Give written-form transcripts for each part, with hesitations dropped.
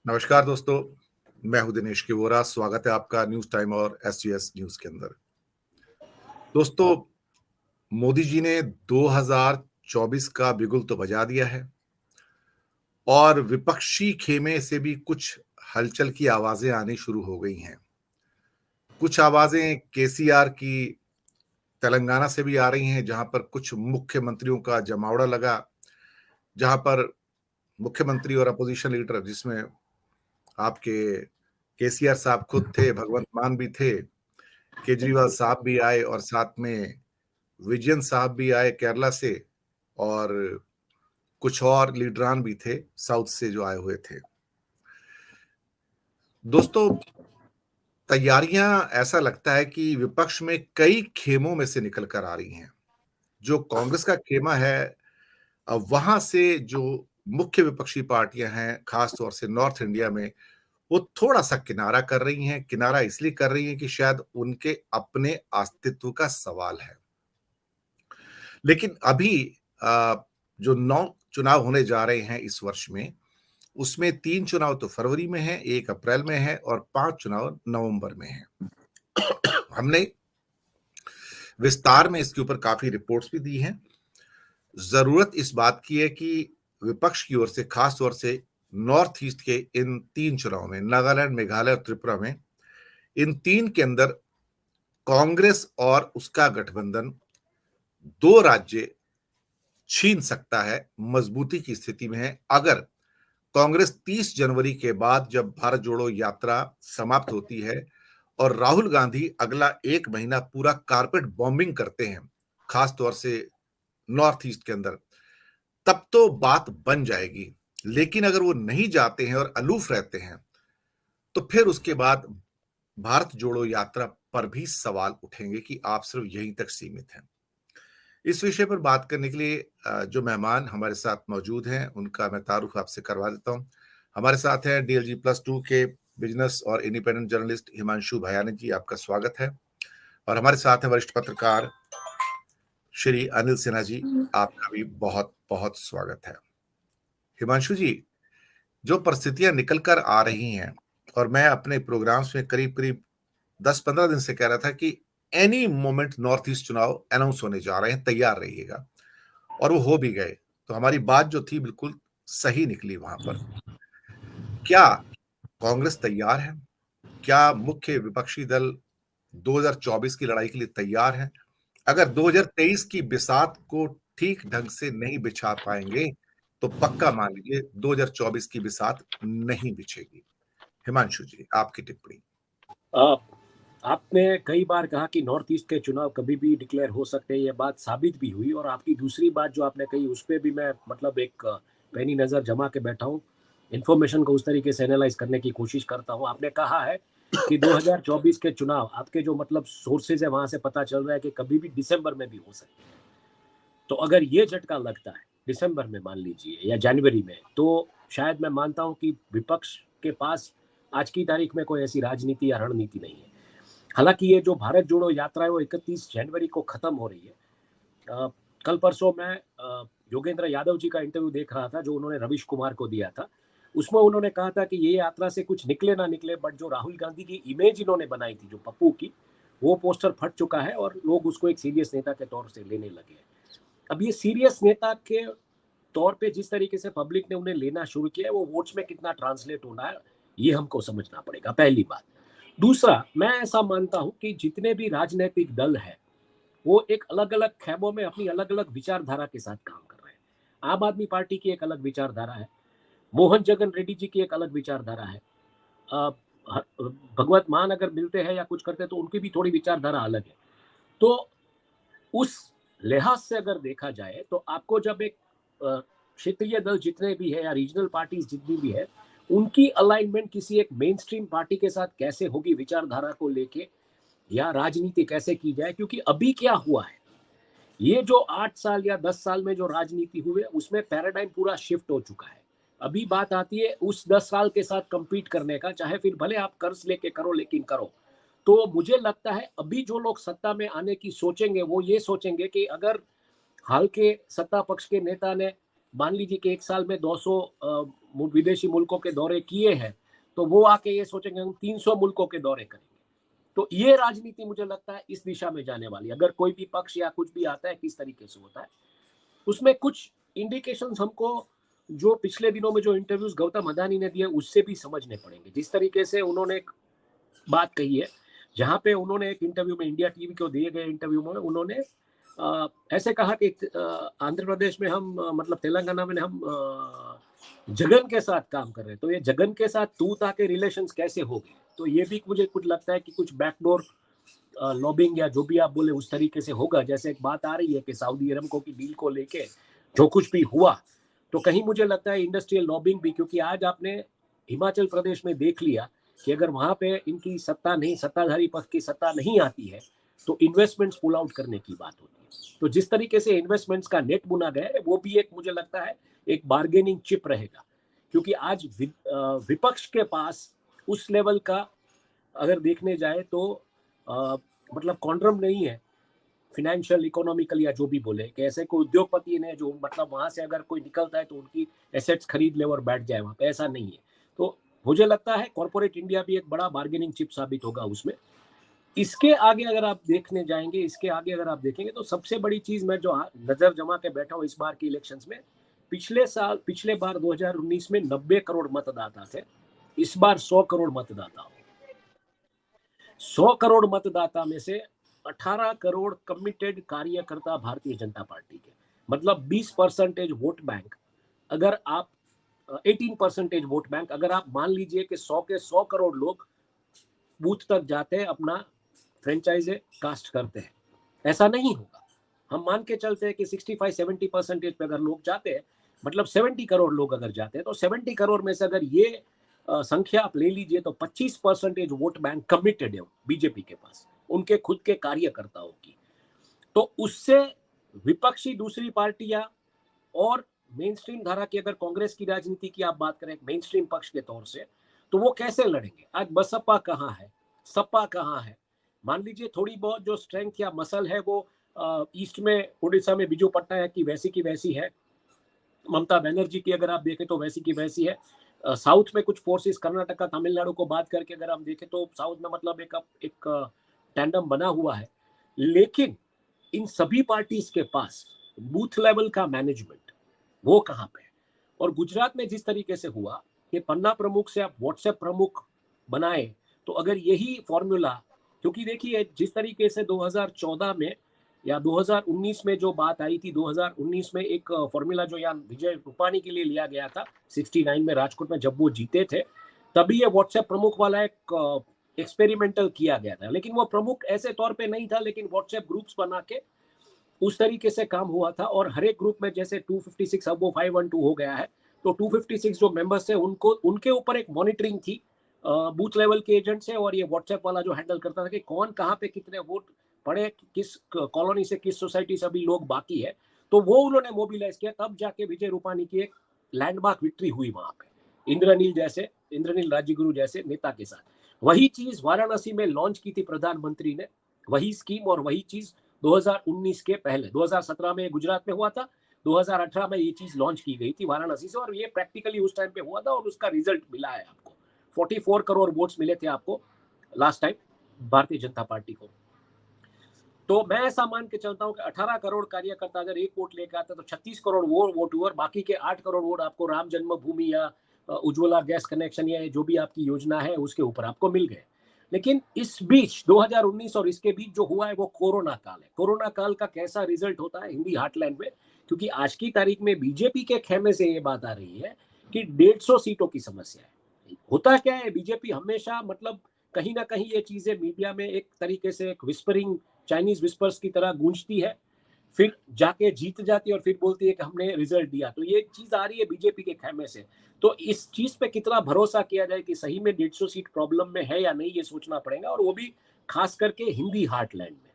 नमस्कार दोस्तों, मैं हूं दिनेश किवोरा। स्वागत है आपका न्यूज टाइम और एसजीएस न्यूज के अंदर। दोस्तों, मोदी जी ने 2024 का बिगुल तो बजा दिया है और विपक्षी खेमे से भी कुछ हलचल की आवाजें आनी शुरू हो गई हैं। कुछ आवाजें केसीआर की तेलंगाना से भी आ रही हैं, जहां पर कुछ मुख्यमंत्रियों का जमावड़ा लगा, जहां पर मुख्यमंत्री और अपोजिशन लीडर, जिसमें आपके केसीआर साहब खुद थे, भगवंत मान भी थे, केजरीवाल साहब भी आए और साथ में विजयन साहब भी आए केरला से, और कुछ और लीडरान भी थे साउथ से जो आए हुए थे। दोस्तों, तैयारियां ऐसा लगता है कि विपक्ष में कई खेमों में से निकल कर आ रही हैं। जो कांग्रेस का खेमा है, अब वहां से जो मुख्य विपक्षी पार्टियां हैं, खास तौर से नॉर्थ इंडिया में, वो थोड़ा सा किनारा कर रही हैं। किनारा इसलिए कर रही हैं कि शायद उनके अपने अस्तित्व का सवाल है। लेकिन अभी जो 9 चुनाव होने जा रहे हैं इस वर्ष में, उसमें 3 चुनाव तो फरवरी में है, 1 अप्रैल में है और 5 चुनाव नवंबर में है। हमने विस्तार में इसके ऊपर काफी रिपोर्ट्स भी दी हैं। जरूरत इस बात की है कि विपक्ष की ओर से, खास तौर से नॉर्थ ईस्ट के इन 3 चुनाव में, नागालैंड, मेघालय और त्रिपुरा में, इन 3 के अंदर कांग्रेस और उसका गठबंधन 2 राज्य छीन सकता है, मजबूती की स्थिति में है। अगर कांग्रेस 30 जनवरी के बाद, जब भारत जोड़ो यात्रा समाप्त होती है और राहुल गांधी अगला 1 महीना पूरा कारपेट बॉम्बिंग करते हैं, खास तौर से नॉर्थ ईस्ट के अंदर, तब तो बात बन जाएगी। लेकिन अगर वो नहीं जाते हैं और अलूफ रहते हैं, तो फिर उसके बाद भारत जोड़ो यात्रा पर भी सवाल उठेंगे कि आप सिर्फ यहीं तक सीमित हैं। इस विषय पर बात करने के लिए जो मेहमान हमारे साथ मौजूद हैं, उनका मैं तारुफ आपसे करवा देता हूं। हमारे साथ हैं डीएलजी प्लस 2 के बिजनेस और इंडिपेंडेंट जर्नलिस्ट हिमांशु भयानी जी, आपका स्वागत है। और हमारे साथ हैं वरिष्ठ पत्रकार श्री अनिल सिन्हा जी, आपका भी बहुत बहुत स्वागत है। हिमांशु जी, जो परिस्थितियां निकल कर आ रही हैं, और मैं अपने प्रोग्राम्स में करीब करीब 10-15 दिन से कह रहा था कि एनी मोमेंट नॉर्थ ईस्ट चुनाव अनाउंस होने जा रहे हैं, तैयार रहिएगा, और वो हो भी गए। तो हमारी बात जो थी बिल्कुल सही निकली वहां पर। क्या कांग्रेस तैयार है? क्या मुख्य विपक्षी दल 2024 की लड़ाई के लिए तैयार है? अगर 2023 की बिसात को ठीक ढंग से नहीं बिछा पाएंगे, तो पक्का मान लीजिए 2024 की बिसात नहीं बिछेगी। हिमांशु जी, आपकी टिप्पणी। आ, आपने कई बार कहा कि नॉर्थ ईस्ट के चुनाव कभी भी डिक्लेयर हो सकते हैं, ये बात साबित भी हुई। और आपकी दूसरी बात जो आपने कही, उस पर भी मैं मतलब एक पैनी नज़र जमा के बैठा हूँ, इन्फॉर्मेशन को उस तरीके से एनालाइज करने की कोशिश करता हूँ। आपने कहा है कि 2024 के चुनाव, आपके जो मतलब सोर्सेज है वहां से पता चल रहा है कि कभी भी दिसंबर में भी हो सकते हैं। तो अगर ये झटका लगता है दिसंबर में, मान लीजिए, या जनवरी में, तो शायद मैं मानता हूं कि विपक्ष के पास आज की तारीख में कोई ऐसी राजनीति या रणनीति नहीं है। हालांकि ये जो भारत जोड़ो यात्रा है वो 31 जनवरी को खत्म हो रही है। कल परसों मैं योगेंद्र यादव जी का इंटरव्यू देख रहा था जो उन्होंने रविश कुमार को दिया था। उसमें उन्होंने कहा था कि ये यात्रा से कुछ निकले ना निकले, बट जो राहुल गांधी की इमेज इन्होंने बनाई थी, जो पप्पू की, वो पोस्टर फट चुका है और लोग उसको एक सीरियस नेता के तौर से लेने लगे हैं। अब ये सीरियस नेता के तौर पे जिस तरीके से पब्लिक ने उन्हें लेना शुरू किया है, वो वोट्स में कितना ट्रांसलेट होना है, ये हमको समझना पड़ेगा, पहली बात। दूसरा, मैं ऐसा मानता हूं कि जितने भी राजनीतिक दल है वो एक अलग अलग खेमों में अपनी अलग अलग विचारधारा के साथ काम कर रहे हैं। आम आदमी पार्टी की एक अलग विचारधारा है, मोहन जगन रेड्डी जी की एक अलग विचारधारा है, भगवत मान अगर मिलते हैं या कुछ करते हैं तो उनकी भी थोड़ी विचारधारा अलग है। तो उस लिहाज से अगर देखा जाए तो आपको जब एक क्षेत्रीय दल जितने भी है या रीजनल पार्टीज जितनी भी है, उनकी अलाइनमेंट किसी एक मेन स्ट्रीम पार्टी के साथ कैसे होगी विचारधारा को लेके, या राजनीति कैसे की जाए, क्योंकि अभी क्या हुआ है, ये जो 8 साल या 10 साल में जो राजनीति हुई है उसमें पैराडाइम पूरा शिफ्ट हो चुका है। अभी बात आती है उस 10 साल के साथ कंपीट करने का, चाहे फिर भले आप कर्ज लेके करो, लेकिन करो। तो मुझे लगता है अभी जो लोग सत्ता में आने की सोचेंगे वो ये सोचेंगे कि अगर हाल के सत्ता पक्ष के नेता ने मान लीजिए कि एक साल में 200 विदेशी मुल्कों के दौरे किए हैं, तो वो आके ये सोचेंगे हम 300 मुल्कों के दौरे करेंगे। तो ये राजनीति मुझे लगता है इस दिशा में जाने वाली है। अगर कोई भी पक्ष या कुछ भी आता है किस तरीके से होता है, उसमें कुछ इंडिकेशंस हमको जो पिछले दिनों में जो इंटरव्यूज गौतम अदानी ने दिए उससे भी समझने पड़ेंगे। जिस तरीके से उन्होंने एक बात कही है, जहां पे उन्होंने एक इंटरव्यू में, इंडिया टीवी को दिए गए इंटरव्यू में उन्होंने ऐसे कहा कि आंध्र प्रदेश में हम मतलब तेलंगाना में हम जगन के साथ काम कर रहे हैं, तो ये जगन के साथ तू ताके रिलेशंस कैसे हो गए? तो ये भी मुझे कुछ लगता है कि कुछ बैकडोर लॉबिंग या जो भी आप बोले उस तरीके से होगा। जैसे एक बात आ रही है कि सऊदी अरब की डील को लेके जो कुछ भी हुआ, तो कहीं मुझे लगता है इंडस्ट्रियल लॉबिंग भी, क्योंकि आज आपने हिमाचल प्रदेश में देख लिया कि अगर वहां पे इनकी सत्ता नहीं, सत्ताधारी पक्ष की सत्ता नहीं आती है, तो इन्वेस्टमेंट्स पुल आउट करने की बात होती है। तो जिस तरीके से इन्वेस्टमेंट्स का नेट बुना गया है, वो भी एक मुझे लगता है एक बार्गेनिंग चिप रहेगा, क्योंकि आज विपक्ष के पास उस लेवल का अगर देखने जाए तो मतलब कॉन्ड्रम नहीं है, फिनेंशियल इकोनॉमिकल या जो भी बोले, कि ऐसे कोई उद्योगपति ने जो मतलब वहां से अगर कोई निकलता है तो उनकी एसेट्स खरीद ले और बैठ जाए वहां पे, ऐसा नहीं है। तो मुझे लगता है कॉर्पोरेट इंडिया भी एक बड़ा बार्गेनिंग चिप साबित होगा उसमें। इसके आगे अगर आप देखने जाएंगे, इसके आगे अगर आप देखेंगे, तो सबसे बड़ी चीज मैं जो नजर जमा के बैठा हूँ इस बार के इलेक्शंस में, पिछले बार 2019 में 90 करोड़ मतदाता थे, इस बार 100 करोड़ मतदाता। 100 करोड़ मतदाता में से 18 करोड़ कमिटेड कार्यकर्ता भारतीय जनता पार्टी के, मतलब 20% वोट बैंक। अगर आप 18% वोट बैंक, अगर आप मान लीजिए कि 100 के 100 करोड़ लोग बूथ तक जाते हैं, अपना फ्रेंचाइजे कास्ट करते हैं, ऐसा नहीं होगा। हम मान के चलते हैं कि 65-70% पे अगर लोग जाते हैं, मतलब 70 करोड़ लोग अगर जाते हैं, तो 70 करोड़ में से अगर ये संख्या आप ले लीजिए तो 25% वोट बैंक कमिटेड है बीजेपी के पास, उनके खुद के कार्यकर्ताओं की। तो उससे विपक्षी दूसरी पार्टियां और मेन स्ट्रीम धारा की, अगर कांग्रेस की राजनीति की आप बात करें मेन स्ट्रीम पक्ष के तौर से, तो वो कैसे लड़ेंगे? आज बसपा कहाँ है, सपा कहाँ है? मान लीजिए थोड़ी बहुत जो स्ट्रेंथ या मसल है वो ईस्ट में उड़ीसा में बिजू पट्टायक की वैसी है, ममता बनर्जी की अगर आप देखें तो वैसी की वैसी है। साउथ में कुछ फोर्सेस कर्नाटका तमिलनाडु को बात करके अगर हम देखें तो साउथ में मतलब एक टैंडम बना हुआ है। लेकिन इन सभी पार्टीज के पास बूथ लेवल का मैनेजमेंट वो कहाँ पे है? और गुजरात में जिस तरीके से हुआ कि पन्ना प्रमुख से आप व्हाट्सएप प्रमुख बनाए, तो अगर यही फॉर्मूला, क्योंकि देखिए जिस तरीके से 2014 में या 2019 में जो बात आई थी, 2019 में एक फॉर्मूला जो यहाँ विजय रूपाणी के लिए लिया गया था 69 में राजकोट में जब वो जीते थे, तभी ये व्हाट्सएप प्रमुख वाला एक एक्सपेरिमेंटल किया गया था। लेकिन वो प्रमुख ऐसे तौर पे नहीं था, लेकिन व्हाट्सएप ग्रुप्स बना के उस तरीके से काम हुआ था। और हर एक ग्रुप में जैसे 256 अब वो 512 हो गया है, तो 256 जो मेंबर्स थे उनको उनके ऊपर एक मॉनिटरिंग थी बूथ लेवल के एजेंट से, और ये व्हाट्सएप वाला जो हैंडल करता था कि कौन कहाँ पे कितने वोट पड़े, किस कॉलोनी से किस सोसाइटी से अभी लोग बाकी है, तो वो उन्होंने मोबिलाइज किया। तब जाके विजय रूपाणी की एक लैंडमार्क विक्ट्री हुई वहां पे इंद्रनील राज्यगुरु जैसे नेता के साथ। वही चीज वाराणसी में लॉन्च की थी प्रधानमंत्री ने, वही स्कीम और वही चीज 2019 के पहले 2017 में गुजरात में हुआ था, 2018 में ये चीज लॉन्च की गई थी वाराणसी से, और ये प्रैक्टिकली उस टाइम पे हुआ था और उसका रिजल्ट मिला है आपको। 44 करोड़ वोट्स मिले थे आपको last time Bharatiya Janata party को। तो मैं ऐसा मान के चलता हूं कि 18 करोड़ कार्यकर्ता अगर एक वोट लेकर आता तो 36 करोड़ वो वोट हुए, और बाकी के 8 करोड़ वोट आपको राम जन्मभूमि या उज्ज्वला गैस कनेक्शन या जो भी आपकी योजना है उसके ऊपर आपको मिल गए। लेकिन इस बीच 2019 और इसके बीच जो हुआ है वो कोरोना काल है। कोरोना काल का कैसा रिजल्ट होता है हिंदी हार्टलैंड में, क्योंकि आज की तारीख में बीजेपी के खेमे से ये बात आ रही है कि 150 सीटों की समस्या है। होता क्या है, बीजेपी हमेशा मतलब कहीं ना कहीं ये चीजें मीडिया में एक तरीके से एक विस्परिंग चाइनीज विस्पर्स की तरह गूंजती है, फिर जाके जीत जाती है और फिर बोलती है कि हमने रिजल्ट दिया। तो ये चीज आ रही है बीजेपी के खेमे से। तो इस चीज पे कितना भरोसा किया जाए कि सही में 150 सीट प्रॉब्लम में है या नहीं, ये सोचना पड़ेगा, और वो भी खास करके हिंदी हार्टलैंड में।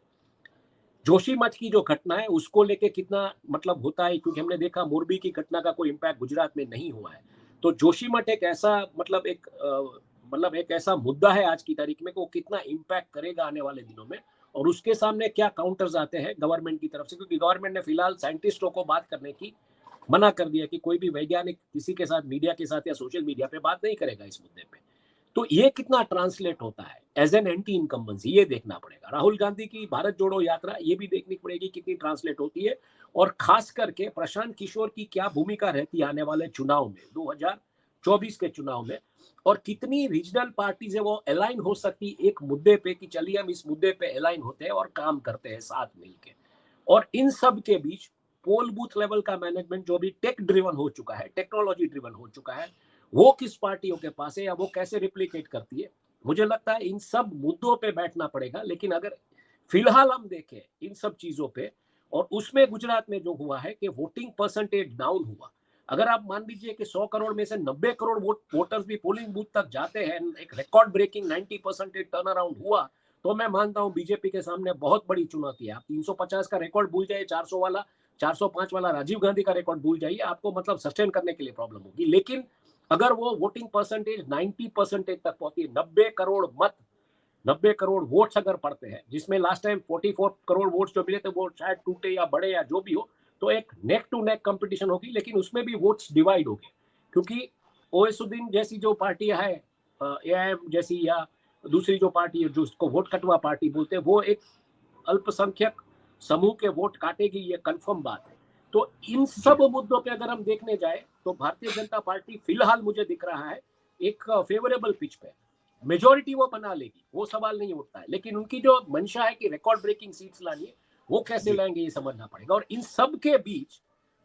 जोशीमठ की जो घटना है उसको लेके कितना मतलब होता है, क्योंकि हमने देखा मोरबी की घटना का कोई इम्पैक्ट गुजरात में नहीं हुआ है। तो जोशीमठ एक ऐसा मतलब एक ऐसा मुद्दा है आज की तारीख में कि वो कितना इम्पैक्ट करेगा आने वाले दिनों में, और उसके सामने क्या काउंटर्स आते हैं गवर्नमेंट की तरफ से, क्योंकि गवर्नमेंट ने फिलहाल साइंटिस्टों को बात करने की मना कर दिया कि कोई भी वैज्ञानिक किसी के साथ, मीडिया के साथ या सोशल मीडिया पे बात नहीं करेगा इस मुद्दे पे। तो ये कितना ट्रांसलेट होता है एज एन एंटी इनकम्बेंसी, ये देखना पड़ेगा। राहुल गांधी की भारत जोड़ो यात्रा, ये भी देखनी पड़ेगी कितनी ट्रांसलेट होती है, और खास करके प्रशांत किशोर की क्या भूमिका रहती है आने वाले चुनाव में, 2024 के चुनाव में, और कितनी रीजनल पार्टी से वो अलाइन हो सकती एक मुद्दे पे कि चलिए हम इस मुद्दे पे अलाइन होते हैं और काम करते हैं साथ मिलके। और इन सब के बीच पोल बूथ लेवल का मैनेजमेंट जो भी टेक ड्रिवन हो चुका है, टेक्नोलॉजी ड्रिवन हो चुका है, वो किस पार्टियों के पास है या वो कैसे रिप्लिकेट करती है। मुझे लगता है इन सब मुद्दों पे बैठना पड़ेगा। लेकिन अगर फिलहाल हम देखें इन सब चीजों पे, और उसमें गुजरात में जो हुआ है कि वोटिंग परसेंटेज डाउन हुआ, अगर आप मान लीजिए कि 100 करोड़ में से 90 करोड़ वोटर्स भी पोलिंग बूथ तक जाते हैं, एक रिकॉर्ड ब्रेकिंग 90% टर्न अराउंड हुआ, तो मैं मानता हूं बीजेपी के सामने बहुत बड़ी चुनौती है। आप 350 का रिकॉर्ड भूल जाइए, 400 वाला, 405 वाला राजीव गांधी का रिकॉर्ड भूल जाइए, आपको मतलब सस्टेन करने के लिए प्रॉब्लम होगी। लेकिन अगर वो वोटिंग परसेंटेज 90% तक पहुंची, 90 करोड़ मत, 90 करोड़ वोट्स अगर पड़ते हैं, जिसमें लास्ट टाइम 44 करोड़ वोट्स जो मिले थे वो शायद टूटे या बढ़े या जो भी हो, तो एक नेक टू नेक कंपटीशन होगी। लेकिन उसमें भी वोट्स डिवाइड हो गए, क्योंकि ओवैसीद्दीन जैसी जो पार्टियां है, एआईएम जैसी, या दूसरी जो पार्टी है जो उसको वोट कटवा पार्टी बोलते हैं, वो एक अल्पसंख्यक समूह के वोट काटेगी, ये कंफर्म बात है। तो इन जी, सब मुद्दों पे अगर हम देखने जाए तो भारतीय जनता पार्टी फिलहाल मुझे दिख रहा है एक फेवरेबल पिच पे, मेजोरिटी वो बना लेगी, वो सवाल नहीं उठता है। लेकिन उनकी जो मंशा है कि रिकॉर्ड ब्रेकिंग सीट्स लानी है, वो कैसे जी, लाएंगे ये समझना पड़ेगा। और इन सब के बीच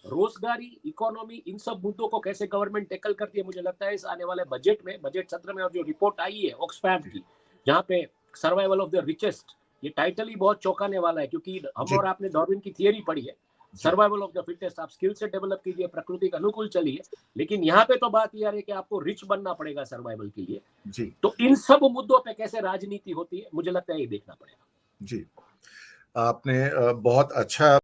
रोजगारी, इकोनॉमी, इन सब मुद्दों को कैसे गवर्नमेंट टैकल करती है, मुझे लगता है इस आने वाले बजट में, बजट सत्र में, और जो रिपोर्ट आई है ऑक्सफैम जी, की, जहाँ पे सर्वाइवल ऑफ द रिचेस्ट, ये टाइटल ही बहुत चौंकाने वाला है, क्योंकि हम जी, और आपने डार्विन की थियरी पढ़ी है, जी, सर्वाइवल ऑफ द फिटेस्ट। आप स्किल से डेवलप कीजिए, प्रकृति के अनुकूल चलिए, लेकिन यहाँ पे तो बात यह है कि आपको रिच बनना पड़ेगा सर्वाइवल के लिए। जी, तो इन सब मुद्दों पे कैसे राजनीति होती है, मुझे लगता है ये देखना पड़ेगा। जी। आपने बहुत अच्छा